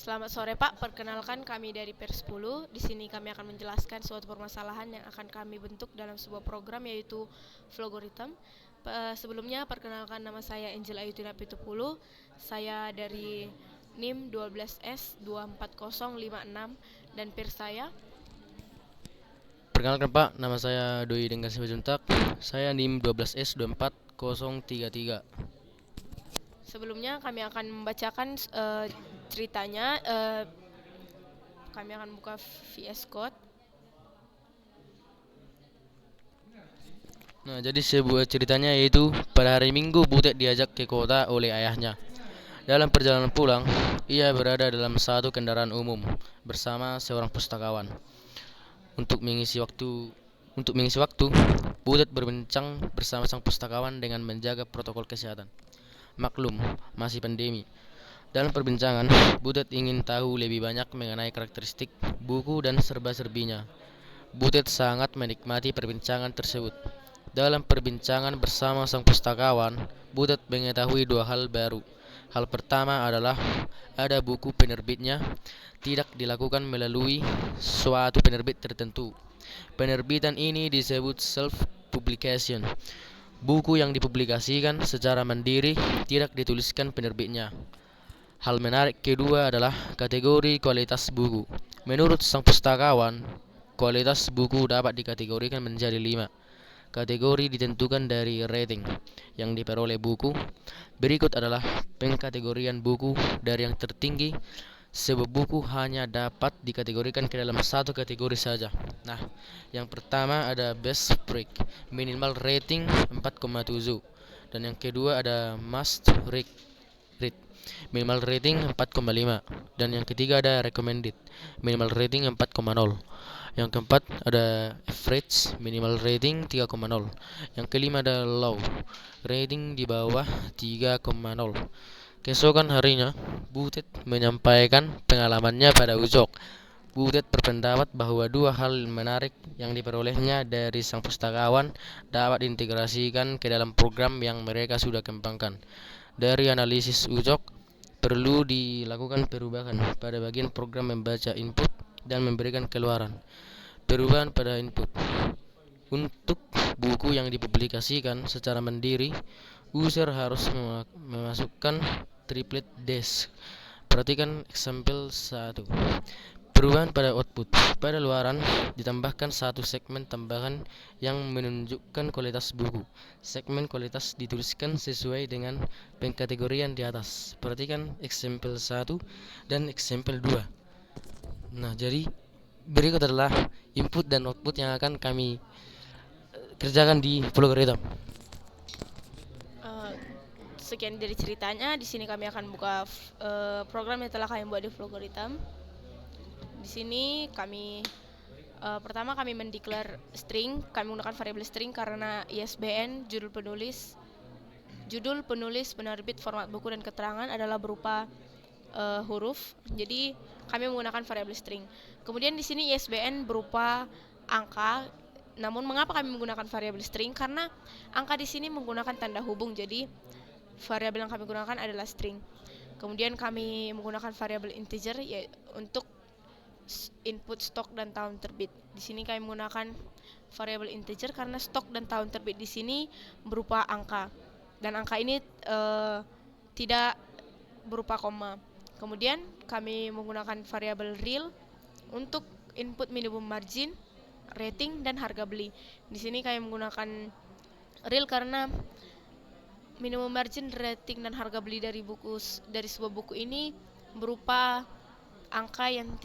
Selamat sore Pak, perkenalkan kami dari Per 10. Di sini kami akan menjelaskan suatu permasalahan yang akan kami bentuk dalam sebuah program yaitu Vlogoritem. Sebelumnya perkenalkan nama saya Angel Ayutina Pitupulu. Saya dari NIM 12S 24056 dan peer saya. Perkenalkan Pak, nama saya Doi Denggan Simanjuntak. Saya NIM 12S 24033. Sebelumnya kami akan membacakan ceritanya. Kami akan buka VS Code. Nah, jadi sebuah ceritanya yaitu pada hari Minggu Butet diajak ke kota oleh ayahnya. Dalam perjalanan pulang, ia berada dalam satu kendaraan umum bersama seorang pustakawan. Untuk mengisi waktu untuk mengisi waktu, Butet berbincang bersama sang pustakawan dengan menjaga protokol kesehatan. Maklum, masih pandemi. Dalam perbincangan, Butet ingin tahu lebih banyak mengenai karakteristik buku dan serba-serbinya. Butet sangat menikmati perbincangan tersebut. Dalam perbincangan bersama sang pustakawan, Butet mengetahui dua hal baru. Hal pertama adalah ada buku penerbitnya tidak dilakukan melalui suatu penerbit tertentu. Penerbitan ini disebut self-publication. Buku yang dipublikasikan secara mandiri tidak dituliskan penerbitnya. Hal menarik kedua adalah kategori kualitas buku. Menurut sang pustakawan, kualitas buku dapat dikategorikan menjadi 5. Kategori ditentukan dari rating yang diperoleh buku. Berikut adalah pengkategorian buku dari yang tertinggi. Sebuah buku hanya dapat dikategorikan ke dalam satu kategori saja. Nah, yang pertama ada best break, minimal rating 4,7. Dan yang kedua ada must read, minimal rating 4,5. Dan yang ketiga ada recommended, minimal rating 4,0. Yang keempat ada average, minimal rating 3,0. Yang kelima ada low, rating di bawah 3,0. Keesokan harinya, Butet menyampaikan pengalamannya pada Ucok. Butet berpendapat bahwa dua hal menarik yang diperolehnya dari sang pustakawan dapat diintegrasikan ke dalam program yang mereka sudah kembangkan. Dari analisis Ucok, perlu dilakukan perubahan pada bagian program membaca input dan memberikan keluaran. Perubahan pada input. Untuk buku yang dipublikasikan secara mandiri, user harus memasukkan triplet desk. Perhatikan example 1. Perubahan pada output. Pada luaran ditambahkan satu segmen tambahan yang menunjukkan kualitas buku. Segmen kualitas dituliskan sesuai dengan pengkategorian di atas. Perhatikan example 1 dan example 2. Nah, jadi berikut adalah input dan output yang akan kami kerjakan di Vlogoritem. Eh, Sekian dari ceritanya. Di sini kami akan buka program yang telah kami buat di Vlogoritem. Di sini kami pertama kami mendeklar string. Kami menggunakan variabel string karena ISBN, judul penulis, penerbit, format buku dan keterangan adalah berupa huruf. Jadi kami menggunakan variabel string. Kemudian di sini ISBN berupa angka. Namun mengapa kami menggunakan variabel string? Karena angka di sini menggunakan tanda hubung. Jadi variabel yang kami gunakan adalah string. Kemudian kami menggunakan variabel integer untuk input stok dan tahun terbit. Di sini kami menggunakan variabel integer karena stok dan tahun terbit di sini berupa angka. Dan angka ini tidak berupa koma. Kemudian kami menggunakan variabel real untuk input minimum margin, rating dan harga beli. Di sini kami menggunakan real karena minimum margin, rating dan harga beli dari sebuah buku ini berupa angka yang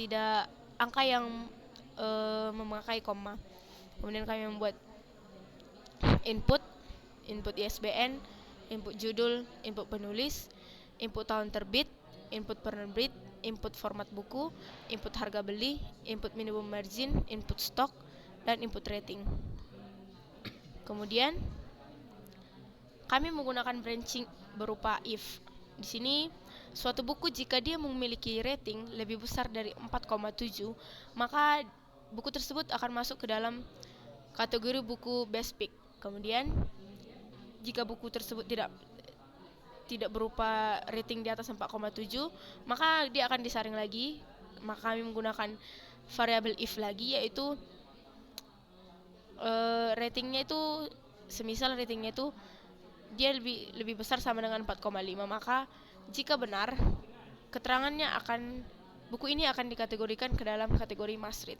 memakai koma. Kemudian kami membuat input ISBN, input judul, input penulis, input tahun terbit, input penerbit, input format buku, input harga beli, input minimum margin, input stok, dan input rating. Kemudian kami menggunakan branching berupa if. Di sini suatu buku jika dia memiliki rating lebih besar dari 4,7, maka buku tersebut akan masuk ke dalam kategori buku best pick. Kemudian jika buku tersebut tidak tidak berupa rating di atas 4,7, maka dia akan disaring lagi. Maka kami menggunakan variabel if lagi, yaitu ratingnya itu, semisal ratingnya itu dia lebih besar sama dengan 4,5, maka jika benar, keterangannya akan, buku ini akan dikategorikan ke dalam kategori must read.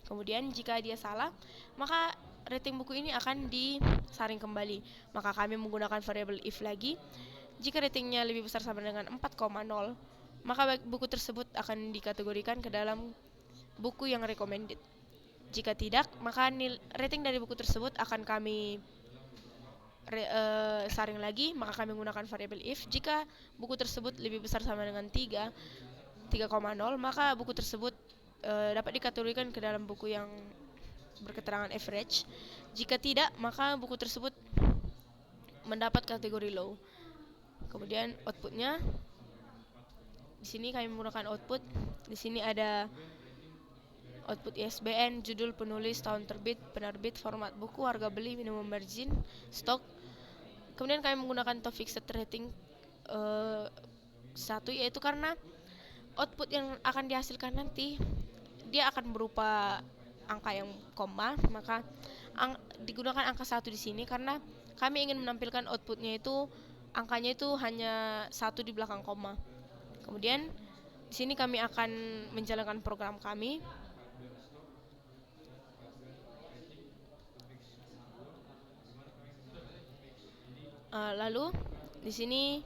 Kemudian jika dia salah, maka rating buku ini akan disaring kembali. Maka kami menggunakan variabel if lagi. Jika ratingnya lebih besar sama dengan 4,0, maka buku tersebut akan dikategorikan ke dalam buku yang recommended. Jika tidak, maka rating dari buku tersebut akan kami saring lagi, maka kami menggunakan variabel if. Jika buku tersebut lebih besar sama dengan 3,0, maka buku tersebut dapat dikategorikan ke dalam buku yang berketerangan average. Jika tidak, maka buku tersebut mendapat kategori low. Kemudian outputnya, di sini kami menggunakan output. Di sini ada output ISBN, judul, penulis, tahun terbit, penerbit, format buku, harga beli, minimum margin, stok. Kemudian kami menggunakan top fixed rating 1, yaitu karena output yang akan dihasilkan nanti dia akan berupa angka yang koma, maka digunakan angka 1 di sini karena kami ingin menampilkan outputnya itu angkanya itu hanya 1 di belakang koma. Kemudian di sini kami akan menjalankan program kami. Lalu di sini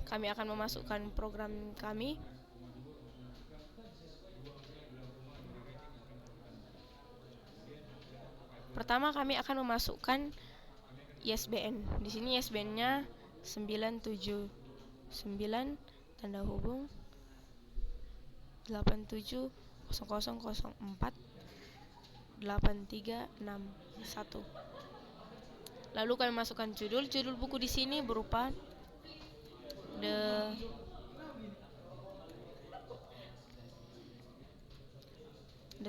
kami akan memasukkan program kami. Pertama kami akan memasukkan ISBN. Di sini ISBN-nya 979 tanda hubung 870004 8361. Lalu kami masukkan judul. Judul buku di sini berupa The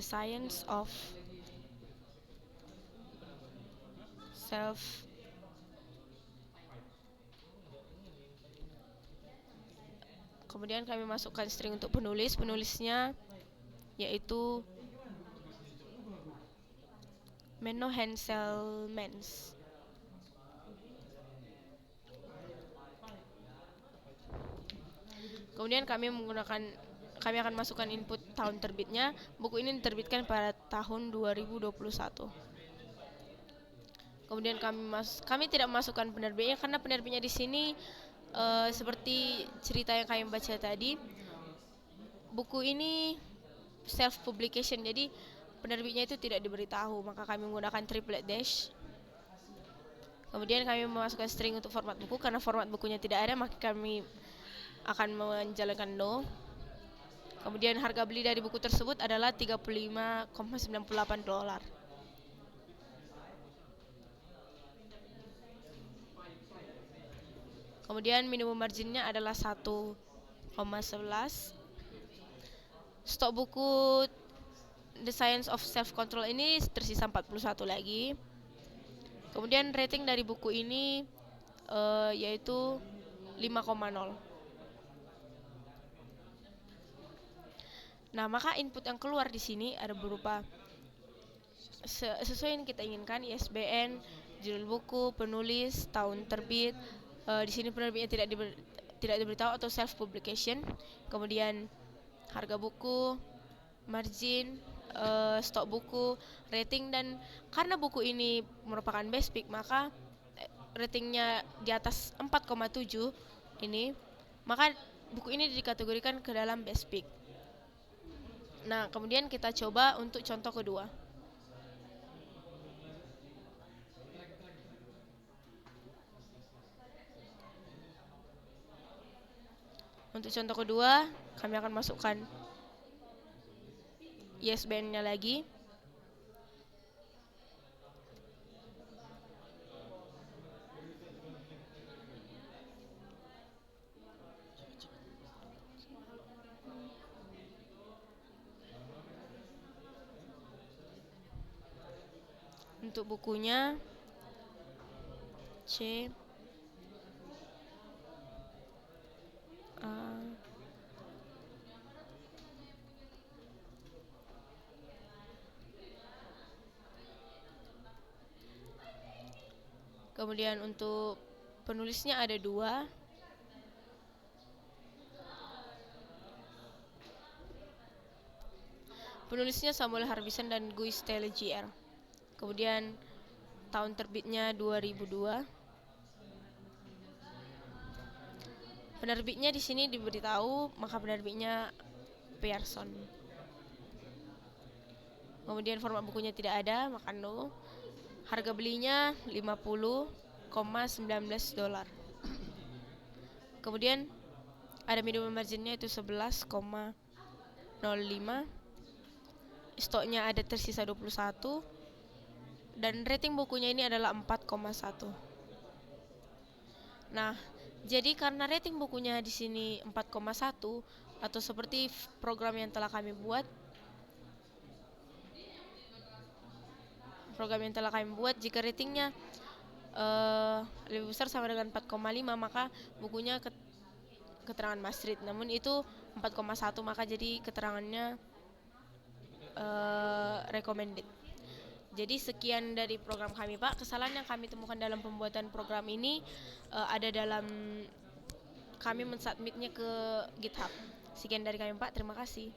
Science of Self Kemudian kami masukkan string untuk penulis. Penulisnya yaitu Menno Henselmans. Kemudian kami akan masukkan input tahun terbitnya. Buku ini diterbitkan pada tahun 2021. Kemudian kami tidak memasukkan penerbitnya karena penerbitnya di sini seperti cerita yang kami baca tadi, buku ini self publication, jadi penerbitnya itu tidak diberitahu, maka kami menggunakan triplet dash. Kemudian kami memasukkan string untuk format buku. Karena format bukunya tidak ada, maka kami akan menjalankan no. Kemudian harga beli dari buku tersebut adalah $35,98. Kemudian minimum marginnya adalah 1,11. Stok buku The Science of Self Control ini tersisa 41 lagi. Kemudian rating dari buku ini yaitu 5,0. Nah, maka input yang keluar di sini ada berupa sesuai yang kita inginkan, ISBN, judul buku, penulis, tahun terbit. Di sini penerbitnya tidak diberitahu atau self publication. Kemudian harga buku, margin, stok buku, rating, dan karena buku ini merupakan best pick, maka ratingnya di atas 4,7 ini, maka buku ini dikategorikan ke dalam best pick. Nah, kemudian kita coba untuk contoh kedua. Untuk contoh kedua, kami akan masukkan ISBN-nya lagi. Untuk bukunya C Kemudian untuk penulisnya ada 2. Penulisnya Samuel Harbison dan Guy Stelle Jr. Kemudian tahun terbitnya 2002. Penerbitnya di sini diberitahu, maka penerbitnya Pearson. Kemudian format bukunya tidak ada, maka no. Harga belinya $50,19. Kemudian ada minimum marginnya itu 11,05. Stoknya ada tersisa 21. Dan rating bukunya ini adalah 4,1. Nah, jadi karena rating bukunya di sini 4,1 atau seperti program yang telah kami buat, jika ratingnya lebih besar sama dengan 4,5, maka bukunya keterangan Maastricht. Namun itu 4,1, maka jadi keterangannya recommended. Jadi sekian dari program kami, Pak. Kesalahan yang kami temukan dalam pembuatan program ini ada dalam kami mensubmitnya ke GitHub. Sekian dari kami, Pak. Terima kasih.